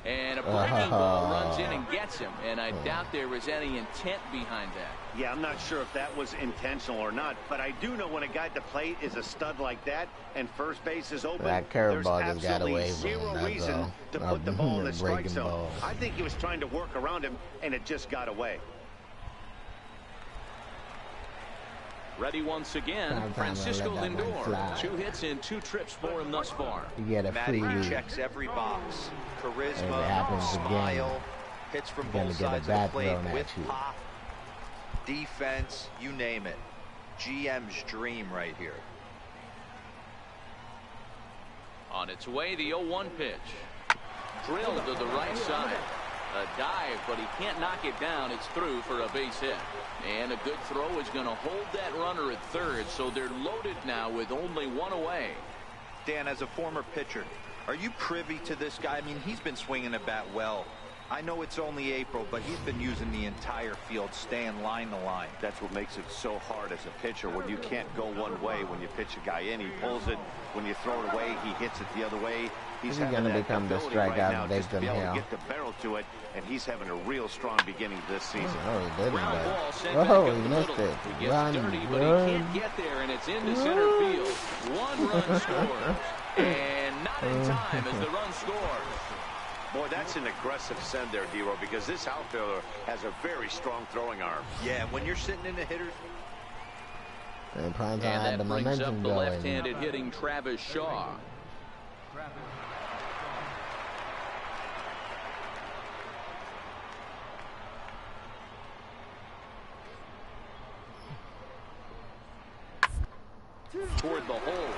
[SPEAKER 1] And a breaking ball runs in and gets him, and I doubt there was any intent behind that.
[SPEAKER 3] Yeah, I'm not sure if that was intentional or not, but I do know when a guy at the plate is a stud like that and first base is open,
[SPEAKER 2] that
[SPEAKER 3] there's
[SPEAKER 2] curveball just got
[SPEAKER 3] absolutely
[SPEAKER 2] away from him,
[SPEAKER 3] zero
[SPEAKER 2] that's
[SPEAKER 3] reason
[SPEAKER 2] all.
[SPEAKER 3] to put the ball in the strike
[SPEAKER 2] Breaking
[SPEAKER 3] zone.
[SPEAKER 2] ball.
[SPEAKER 3] I think he was trying to work around him, and it just got away.
[SPEAKER 1] Ready once again, Francisco Lindor. 2 hits and 2 trips for him thus far.
[SPEAKER 2] You get a free
[SPEAKER 4] Matty checks every box. Charisma,
[SPEAKER 2] happens
[SPEAKER 4] smile,
[SPEAKER 2] again.
[SPEAKER 4] hits from
[SPEAKER 2] You're
[SPEAKER 4] both
[SPEAKER 2] gonna get a
[SPEAKER 4] sides of the
[SPEAKER 2] bat
[SPEAKER 4] plate
[SPEAKER 2] thrown at
[SPEAKER 4] with
[SPEAKER 2] you.
[SPEAKER 4] pop, defense, you name it. GM's dream right here.
[SPEAKER 1] On its way, the 0-1 pitch. Drilled to the right side. A dive, but he can't knock it down. It's through for a base hit. And a good throw is going to hold that runner at third, so they're loaded now with only one away.
[SPEAKER 4] Dan, as a former pitcher, are you privy to this guy? I mean, he's been swinging the bat well. I know it's only April, but he's been using the entire field, staying line to line.
[SPEAKER 3] That's what makes it so hard as a pitcher, when you can't go one way. When you pitch a guy in, he pulls it. When you throw it away, he hits it the other way. He's
[SPEAKER 2] going to become the strikeout victim here.
[SPEAKER 3] Get the barrel to it, and he's having a real strong beginning this season.
[SPEAKER 2] Oh, he didn't.
[SPEAKER 1] Oh, he missed it. He gets dirty, but he can't get there, and it's into center field. One run scores, and not in time as the run scores.
[SPEAKER 3] Boy, that's an aggressive send there, Dero, because this outfielder has a very strong throwing arm.
[SPEAKER 4] Yeah, when you're sitting in the hitter's...
[SPEAKER 2] And that
[SPEAKER 1] brings up the left-handed hitting Travis Shaw. Toward the hole.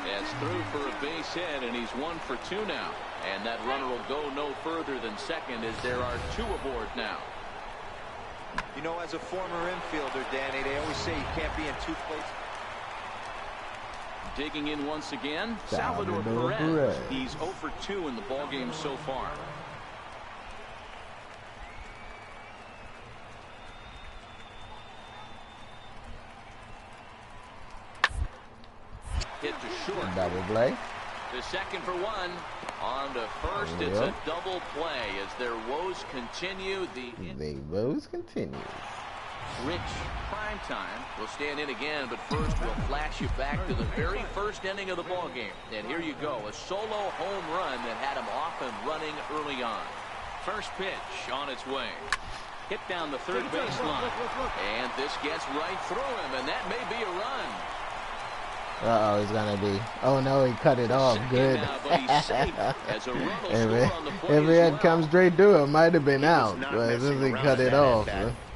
[SPEAKER 1] That's through for a base hit, and he's 1 for 2 now. And that runner will go no further than second, as there are 2 aboard now.
[SPEAKER 4] You know, as a former infielder, Danny, they always say you can't be in 2 places.
[SPEAKER 1] Digging in once again, Salvador Perez. He's 0 for 2 in the ballgame so far. Hit to short.
[SPEAKER 2] Double play.
[SPEAKER 1] The second for 1. On to first. It's a double play as their woes continue. The
[SPEAKER 2] woes continue.
[SPEAKER 1] Rich Primetime will stand in again, but first we'll flash you back to the very first inning of the ball game. And here you go, a solo home run that had him off and running early on. First pitch on its way. Hit down the third baseline. And this gets right through him, and that may be a run.
[SPEAKER 2] Uh-oh, he's gonna be. Oh no, he cut it off. Good. If it had come straight to him, might have been out. But since he cut it off.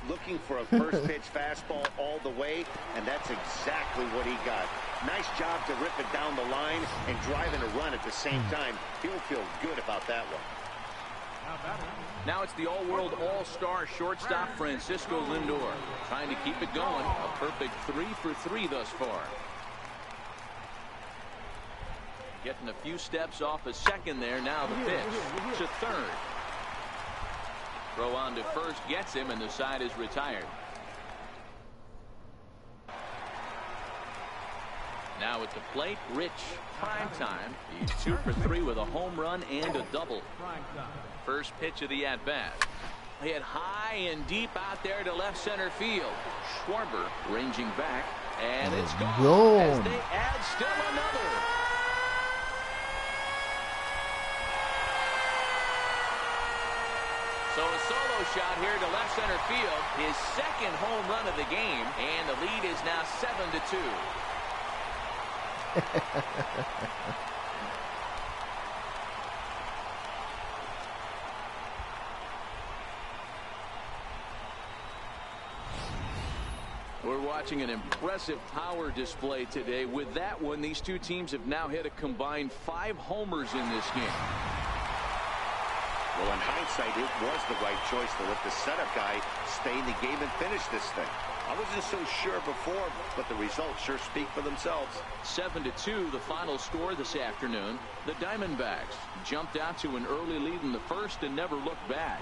[SPEAKER 3] Looking for a first pitch fastball all the way, and that's exactly what he got. Nice job to rip it down the line and drive in a run at the same time. He'll feel good about that one.
[SPEAKER 1] Now it's the all-world all-star shortstop Francisco Lindor, trying to keep it going. A perfect 3 for 3 thus far. Getting a few steps off a second there. Now the pitch to third. Throw on to first gets him, and the side is retired. Now at the plate, Rich Primetime. He's 2 for 3 with a home run and a double. First pitch of the at-bat. Hit high and deep out there to left center field. Schwarber ranging back, and it's gone as they add still another. So a solo shot here to left center field, his second home run of the game, and the lead is now 7-2. We're watching an impressive power display today. With that one, these two teams have now hit a combined 5 homers in this game.
[SPEAKER 3] Well, in hindsight, it was the right choice to let the setup guy stay in the game and finish this thing. I wasn't so sure before, but the results sure speak for themselves.
[SPEAKER 1] 7-2, the final score this afternoon. The Diamondbacks jumped out to an early lead in the first and never looked back.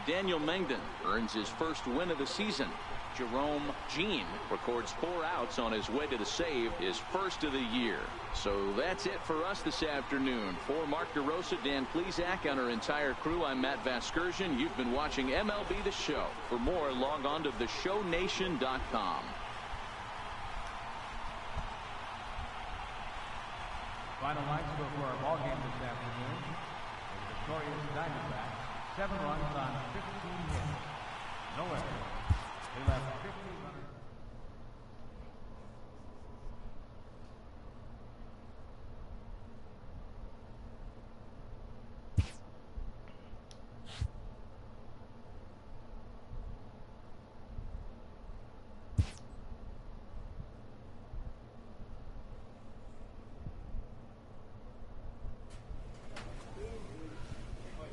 [SPEAKER 1] Daniel Mengden earns his first win of the season. Jerome Jean records 4 outs on his way to the save, his first of the year. So that's it for us this afternoon. For Mark DeRosa, Dan Plesac, and our entire crew, I'm Matt Vasgersian. You've been watching MLB The Show. For more, log on to theshownation.com.
[SPEAKER 7] Final line score for our ball game this afternoon. The victorious Diamondbacks, 7 runs on 15 hits. No errors. They left 50 runners.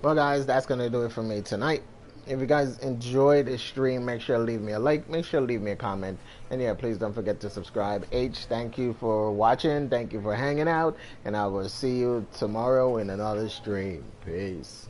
[SPEAKER 2] Well, guys, that's going to do it for me tonight. If you guys enjoyed the stream, make sure to leave me a like. Make sure to leave me a comment. And yeah, please don't forget to subscribe. H, thank you for watching. Thank you for hanging out. And I will see you tomorrow in another stream. Peace.